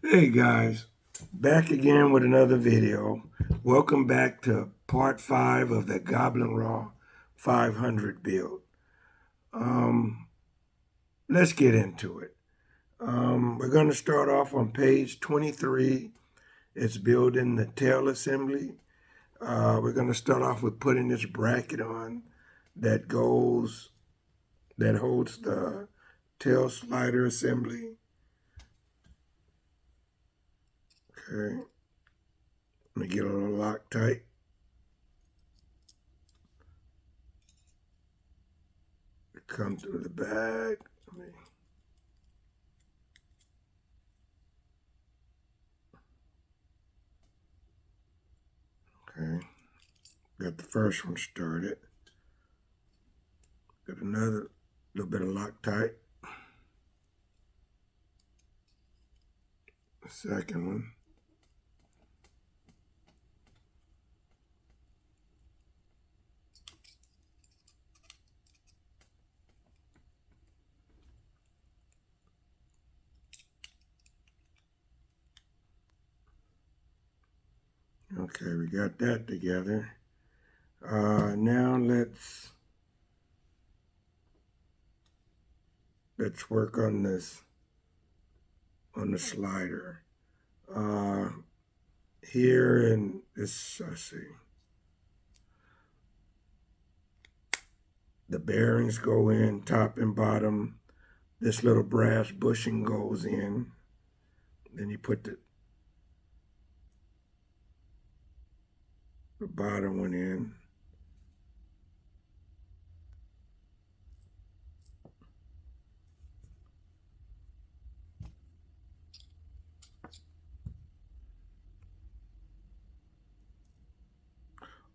Hey guys, back again with another video. Welcome back to part 5 of the Goblin Raw 500 build. Um, let's get into it. We're going to start off on page 23. It's building the tail assembly. We're going to start off with putting this bracket on that holds the tail slider assembly. Okay, let me get a little Loctite. Come through the bag. Okay, got the first one started. Got another little bit of Loctite. The second one. Okay, we got that together. Now let's work on this, on the slider. Here in this, let's see. The bearings go in, top and bottom. This little brass bushing goes in. Then you put the bottom one in.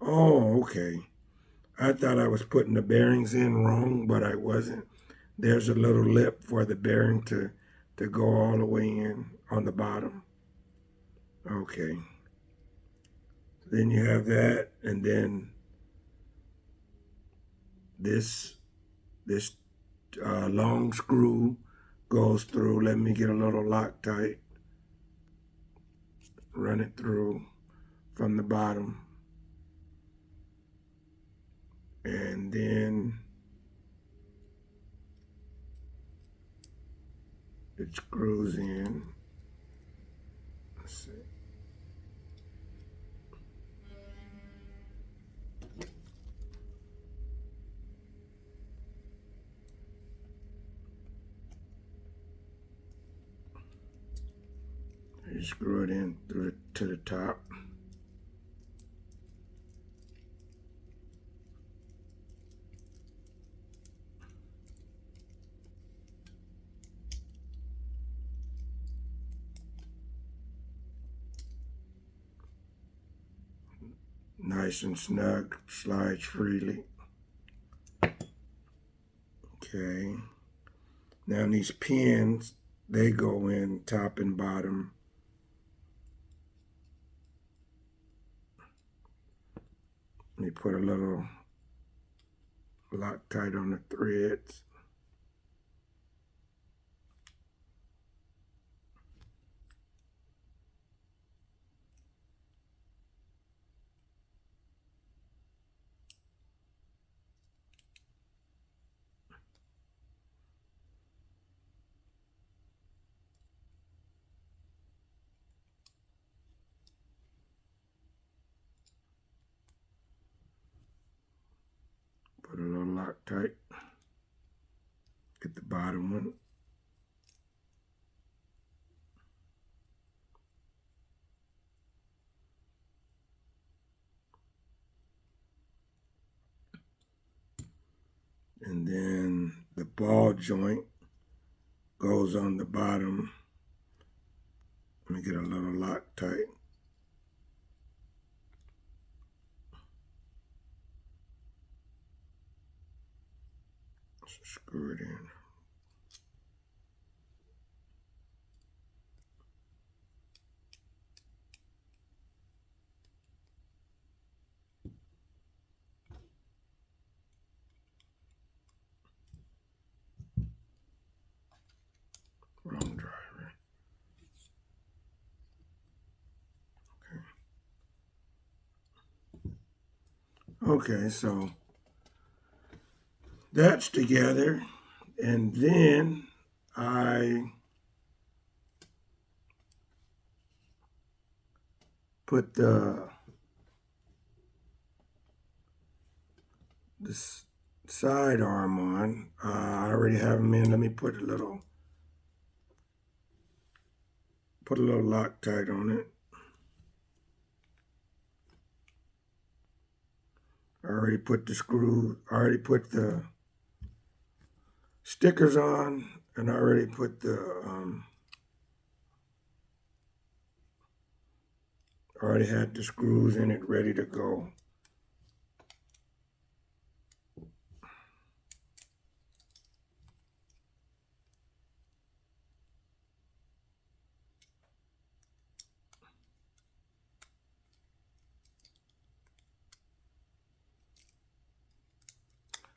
Oh, okay. I thought I was putting the bearings in wrong, but I wasn't. There's a little lip for the bearing to go all the way in on the bottom. Okay. Then you have that, and then this long screw goes through. Let me get a little Loctite. Run it through from the bottom. And then it screws in. Let's see. You screw it in to the top. Nice and snug, slides freely. Okay. Now these pins, they go in top and bottom. Let me put a little Loctite on the threads. Put a little Loctite. Get the bottom one. And then the ball joint goes on the bottom. Let me get a little Loctite. Screw it in. Wrong driver. Okay, so that's together, and then I put the side arm on. I already have them in. Let me put a little Loctite on it. I already put the screw. I already put the stickers on, and I already put the already had the screws in it ready to go.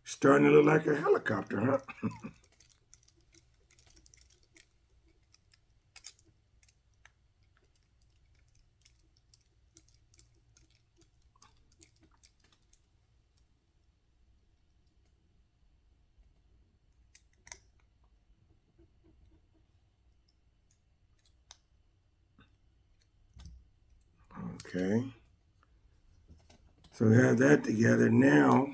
Starting to look like a helicopter, huh? Okay. So we have that together. Now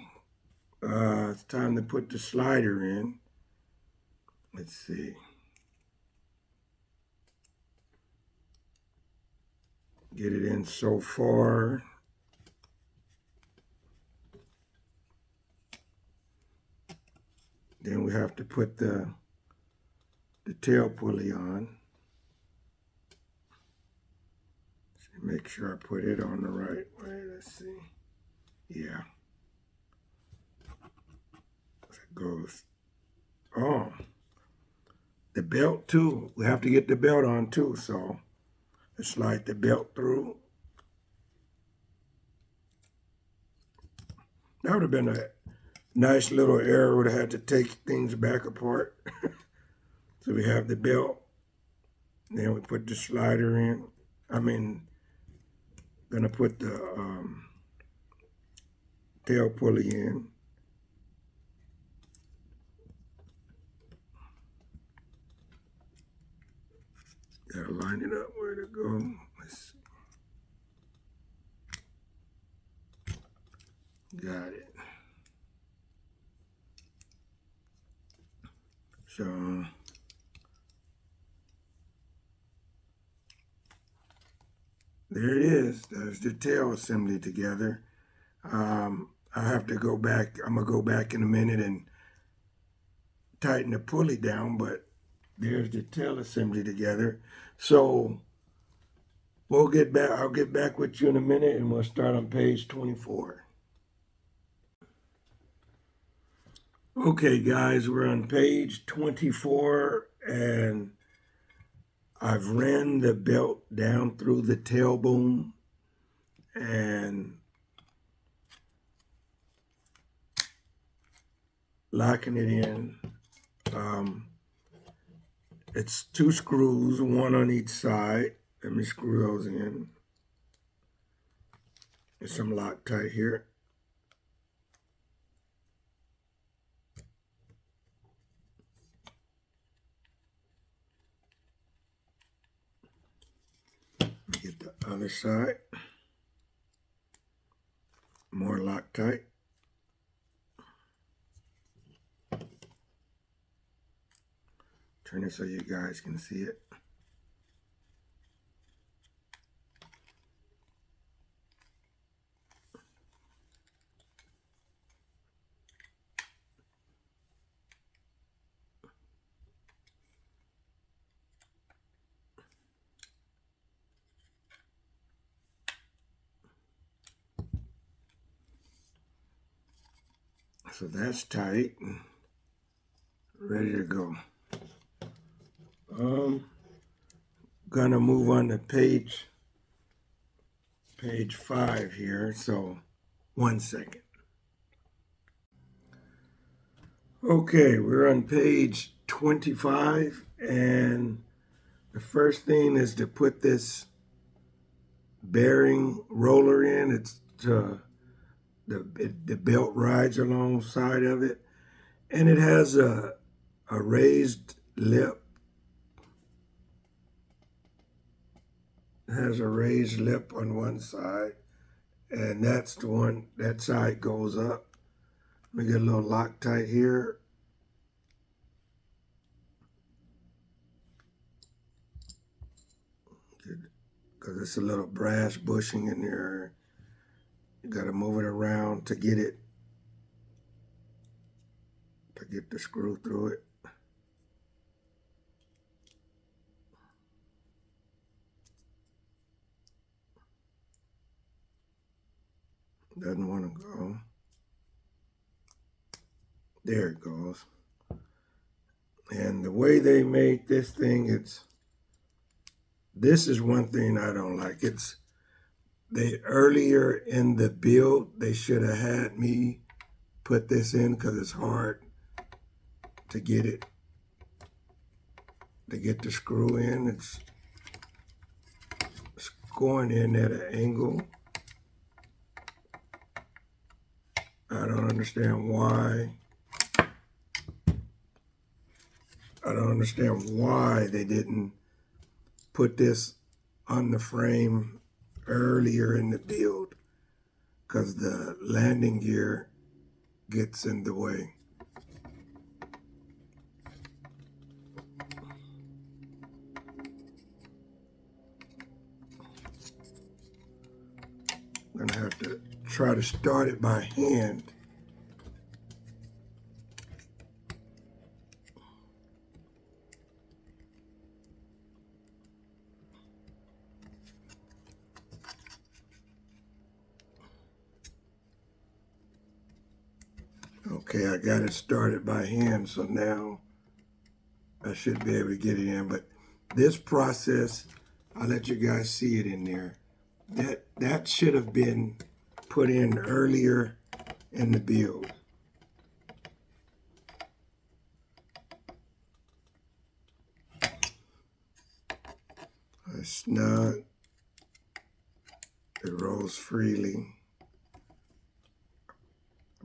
it's time to put the slider in. Let's see. Get it in so far. Then we have to put the tail pulley on. Make sure I put it on the right way. Let's see. Yeah. It goes. Oh. The belt too. We have to get the belt on too. So let's slide the belt through. That would have been a nice little error. Would have had to take things back apart. So we have the belt. Then we put the slider in. Gonna put the tail pulley in. Gotta line it up where to go. Let's see. Got it. So there it is. There's the tail assembly together. I have to go back. I'm gonna go back in a minute and tighten the pulley down, but there's the tail assembly together. So we'll get back. I'll get back with you in a minute, and we'll start on page 24. Okay, guys, we're on page 24, and I've ran the belt down through the tail boom and locking it in. It's 2 screws, 1 on each side. Let me screw those in. There's some Loctite here. Get the other side. More Loctite. Turn it so you guys can see it. So that's tight and ready to go. Gonna move on to page 5 here, so 1 second. Okay, we're on page 25, and the first thing is to put this bearing roller in. It's to the belt rides alongside of it, and it has a raised lip. It has a raised lip on one side, and that's the one, that side goes up. Let me get a little Loctite here. Because it's a little brass bushing in there. You got to move it around to get it, to get the screw through it. Doesn't want to go. There it goes. And the way they made this thing, this is one thing I don't like. They earlier in the build, they should have had me put this in because it's hard to get it, to get the screw in. It's going in at an angle. I don't understand why. I don't understand why they didn't put this on the frame earlier in the build, because the landing gear gets in the way. I'm gonna have to try to start it by hand. Okay, I got it started by hand, so now I should be able to get it in. But this process, I'll let you guys see it in there. That should have been put in earlier in the build. It's snug. It rolls freely.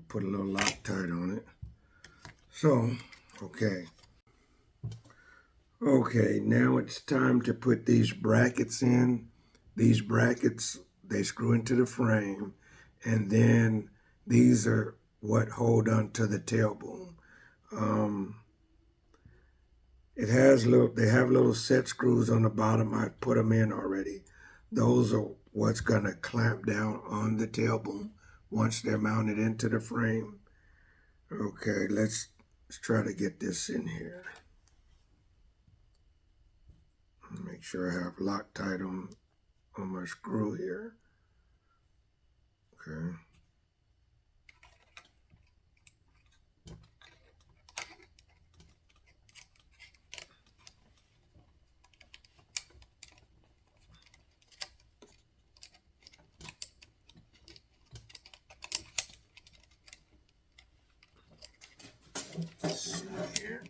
Put a little Loctite on it. So, okay. Okay, now it's time to put these brackets in. These brackets, they screw into the frame, and then these are what hold on to the tail boom. They have little set screws on the bottom. I put them in already. Those are what's gonna clamp down on the tail boom once they're mounted into the frame. Okay, let's try to get this in here. Make sure I have Loctite on my screw here. Okay. Let's see here.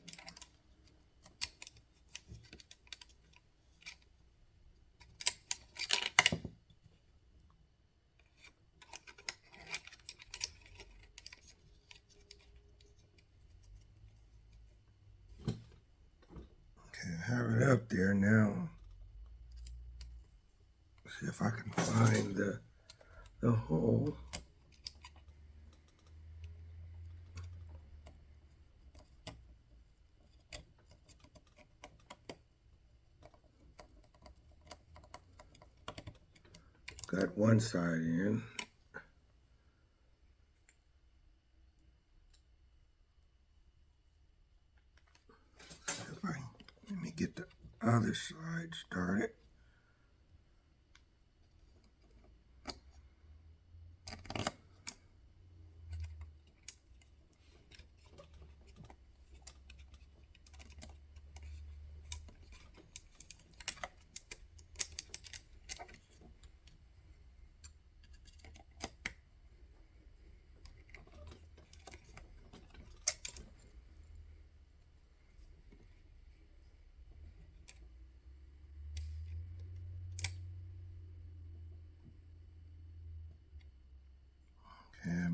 Okay, I have it up there now. See if I can find the hole. Got one side in. Let me get the other side started.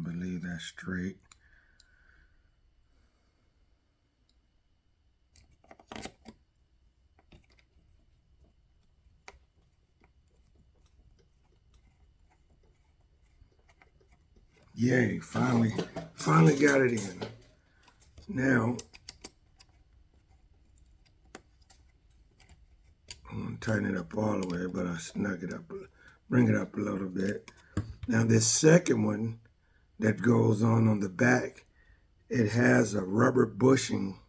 believe that's straight. Yay, finally got it in. Now, I'm gonna tighten it up all the way, but I snug it up, bring it up a little bit. Now this second one that goes on the back, it has a rubber bushing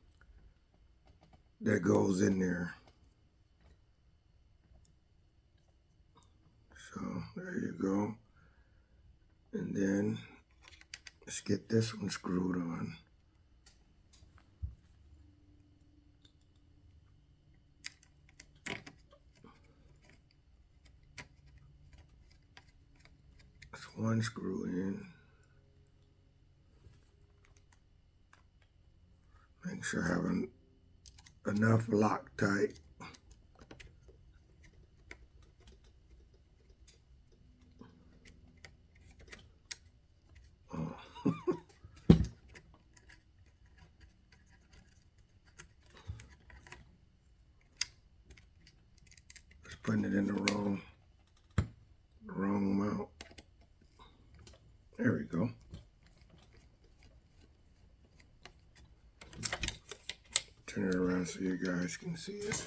that goes in there. So there you go. And then let's get this one screwed on. That's one screw in. Make sure I have enough Loctite. Oh. Just putting it in the wrong amount. There we go. Turn it around so you guys can see it.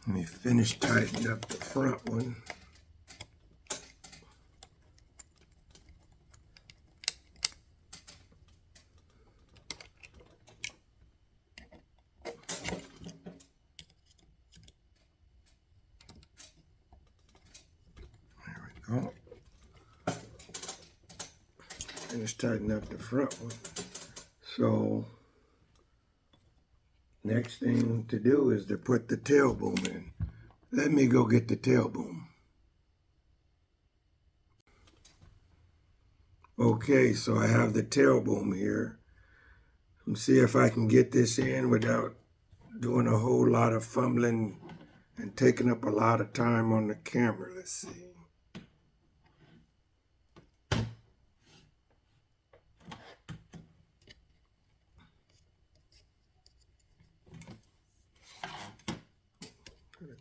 Let me finish tightening up the front one. There we go. Finish tightening up the front one. So next thing to do is to put the tail boom in. Let me go get the tail boom. Okay, so I have the tail boom here. Let's see if I can get this in without doing a whole lot of fumbling and taking up a lot of time on the camera. Let's see.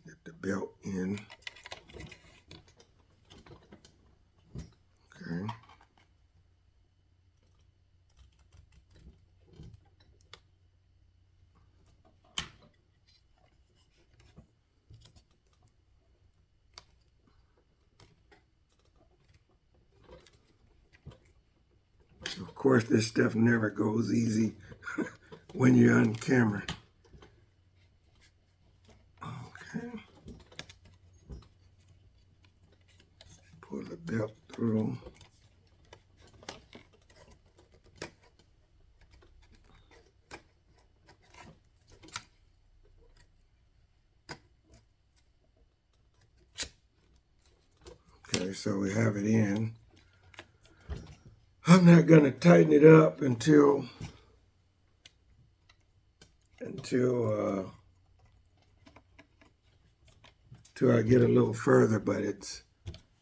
Get the belt in. Okay. Of course, this stuff never goes easy when you're on camera. Okay. Pull the belt through. Okay, so we have it in. I'm not going to tighten it up until I get a little further, but it's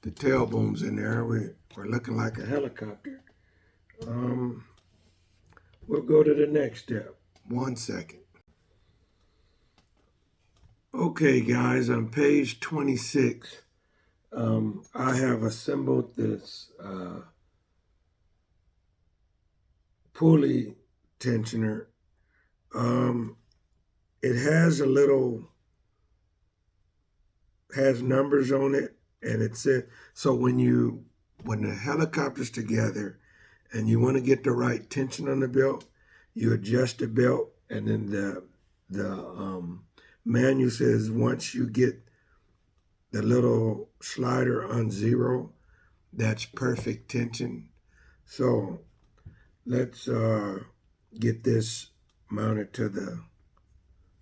the tail boom's in there. We're looking like a helicopter. We'll go to the next step. 1 second. Okay, guys, on page 26, I have assembled this pulley tensioner. It has has numbers on it, and it said, so when the helicopter's together and you want to get the right tension on the belt, you adjust the belt, and then the manual says once you get the little slider on 0, that's perfect tension. So let's get this mounted to the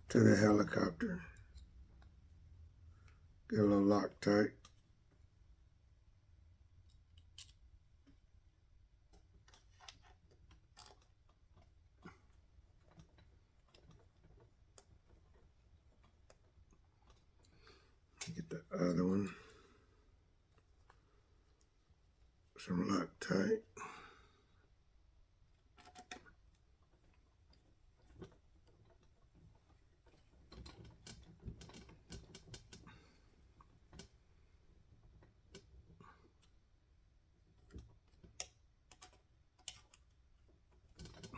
to the helicopter. Get a little Loctite. Get the other one. Some Loctite.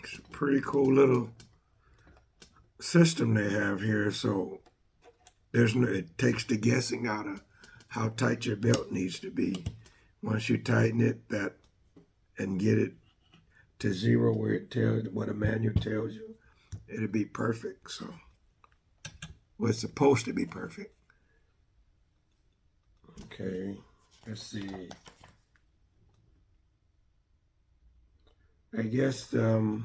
It's a pretty cool little system they have here. So there's no, it takes the guessing out of how tight your belt needs to be. Once you tighten it and get it to zero where it tells what a manual tells you, it'll be perfect. So, well, it's supposed to be perfect. Okay, let's see. I guess the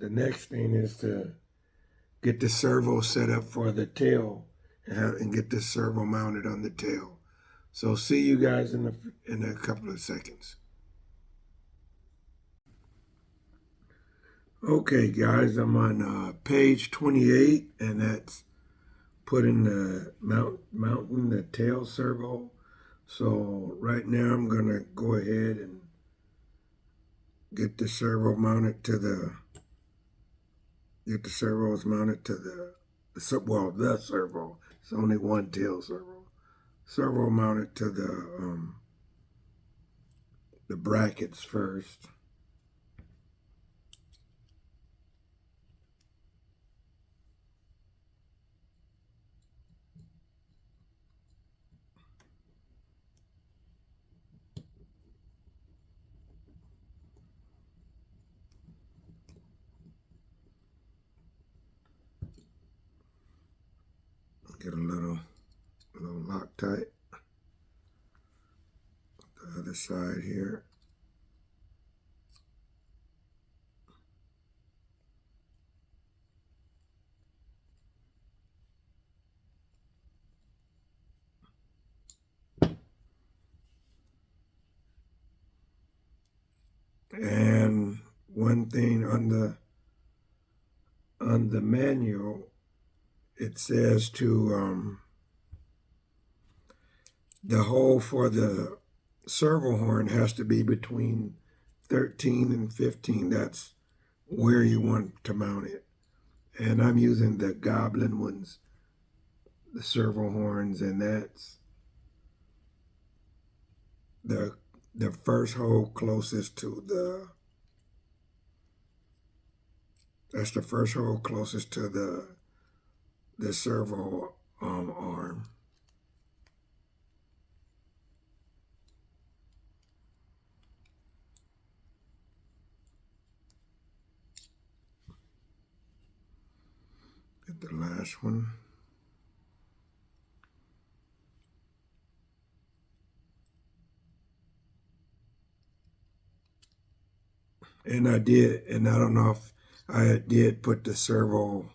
next thing is to get the servo set up for the tail and get the servo mounted on the tail. So see you guys in a couple of seconds. Okay, guys, I'm on page 28, and that's putting the mounting the tail servo. So right now I'm gonna go ahead and get the servos mounted to the the servo. It's only one tail servo. Servo mounted to the brackets first. Get a little Loctite. The other side here. And one thing on the manual, it says to the hole for the servo horn has to be between 13 and 15. That's where you want to mount it. And I'm using the Goblin ones, the servo horns, and that's the first hole closest to the first hole closest to the servo arm. Get the last one. And I don't know if I did put the servo,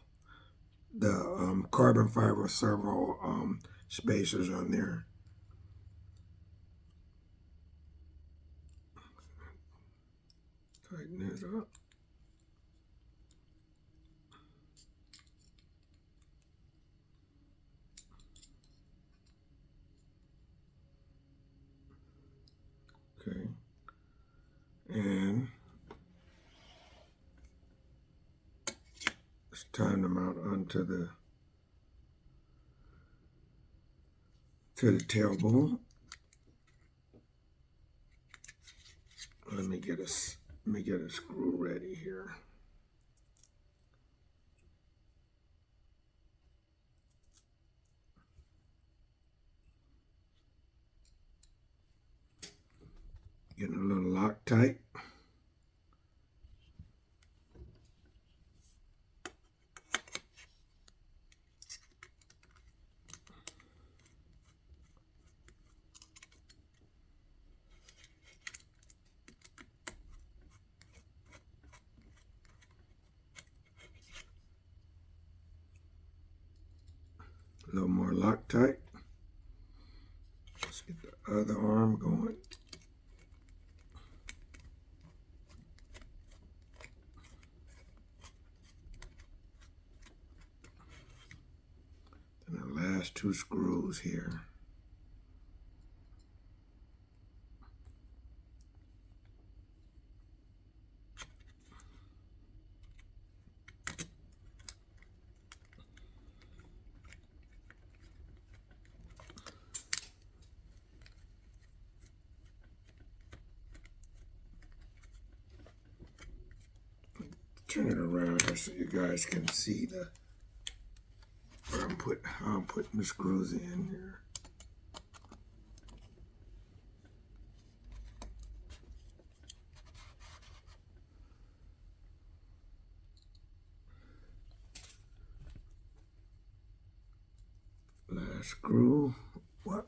the carbon fiber servo spacers on there. Tighten this up. Okay. And it's time to mount onto the tailbone. Let me get a screw ready here. Getting a little Loctite. A little more Loctite. Let's get the other arm going. And the last two screws here. Turn it around here so you guys can see where I'm putting the screws in here. Last screw. What?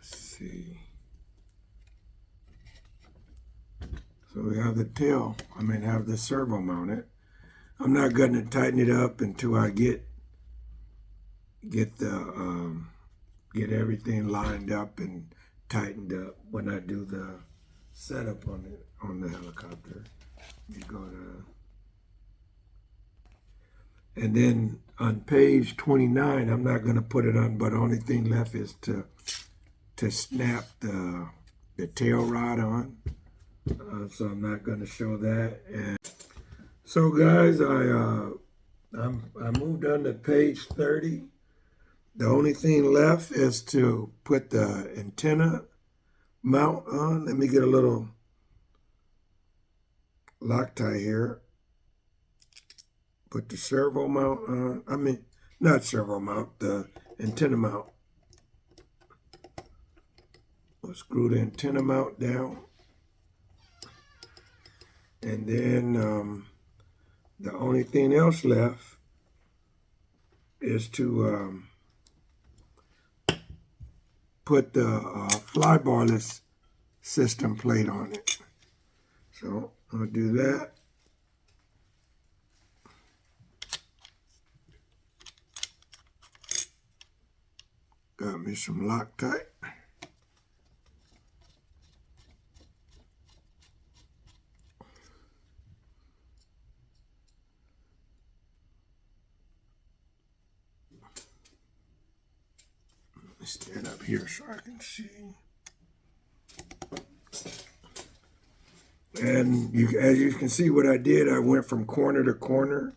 See. So we have the tail, have the servo mounted. I'm not going to tighten it up until I get everything lined up and tightened up when I do the setup on the helicopter. You go to, and then on page 29, I'm not going to put it on, but the only thing left is to snap the tail rod on. So I'm not going to show that. And so guys, I moved on to page 30. The only thing left is to put the antenna mount on. Let me get a little Loctite here. Put the servo mount on. Not servo mount, the antenna mount. We'll screw the antenna mount down. And then the only thing else left is to put the flybarless system plate on it. So I'll do that. Got me some Loctite. Stand up here so I can see. And as you can see what I did, I went from corner to corner.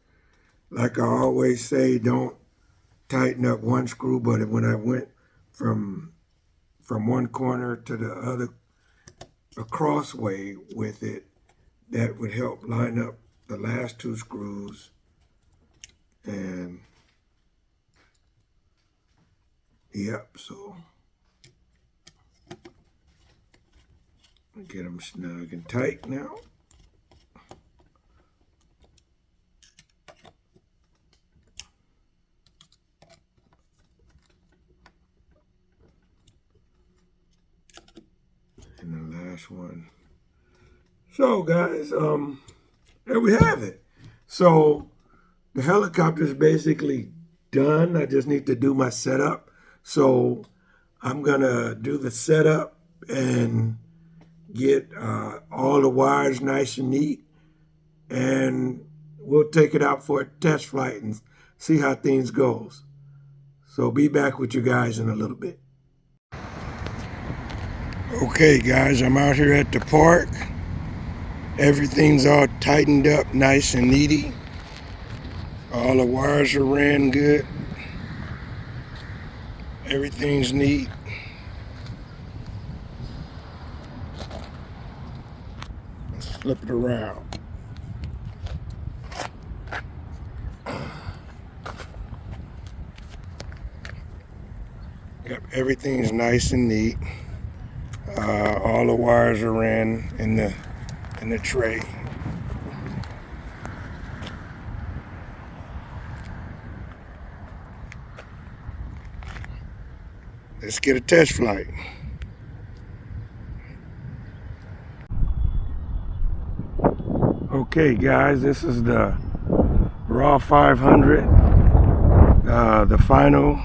Like I always say, don't tighten up one screw, but when I went from one corner to the other, a crossway with it, that would help line up the last two screws. And yep, so get them snug and tight now. And the last one. So guys, there we have it. So the helicopter is basically done. I just need to do my setup. So I'm gonna do the setup and get all the wires nice and neat, and we'll take it out for a test flight and see how things goes. So be back with you guys in a little bit. Okay guys, I'm out here at the park. Everything's all tightened up nice and neaty. All the wires are ran good. Everything's neat. Let's flip it around. Yep, everything's nice and neat. All the wires are ran in the tray. Let's get a test flight. Okay, guys, this is the Raw 500, the final.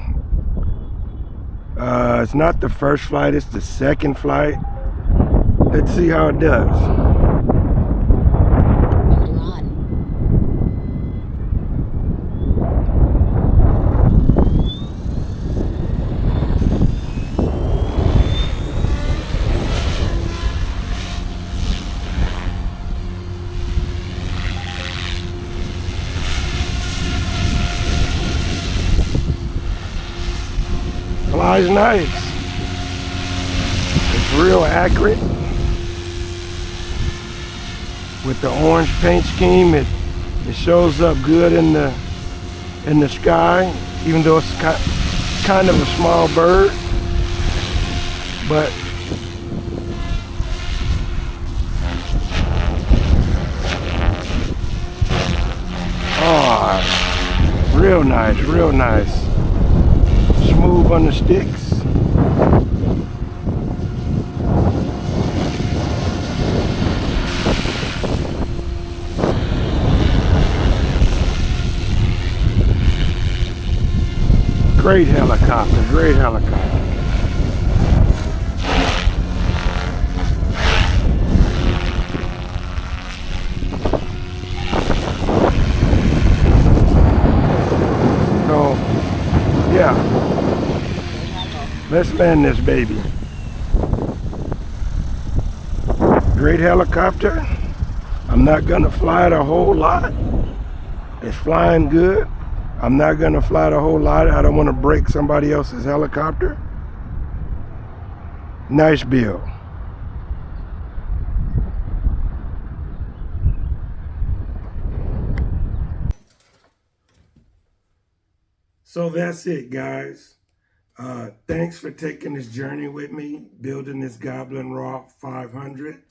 It's not the first flight, it's the second flight. Let's see how it does. Flies nice. It's real accurate. With the orange paint scheme, it shows up good in the sky, even though it's kind of a small bird. But oh, real nice, real nice. Smooth on the sticks. Great helicopter, great helicopter. So, yeah, let's land this baby. Great helicopter. I'm not gonna fly it a whole lot. It's flying good. I'm not gonna fly it a whole lot. I don't want to break somebody else's helicopter. Nice build. So that's it, guys. Thanks for taking this journey with me, building this Goblin Raw 500.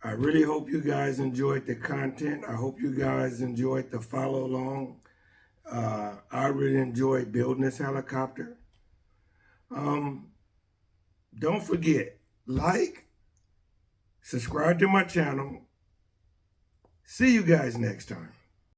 I really hope you guys enjoyed the content. I hope you guys enjoyed the follow along. I really enjoyed building this helicopter. Don't forget, like, subscribe to my channel. See you guys next time.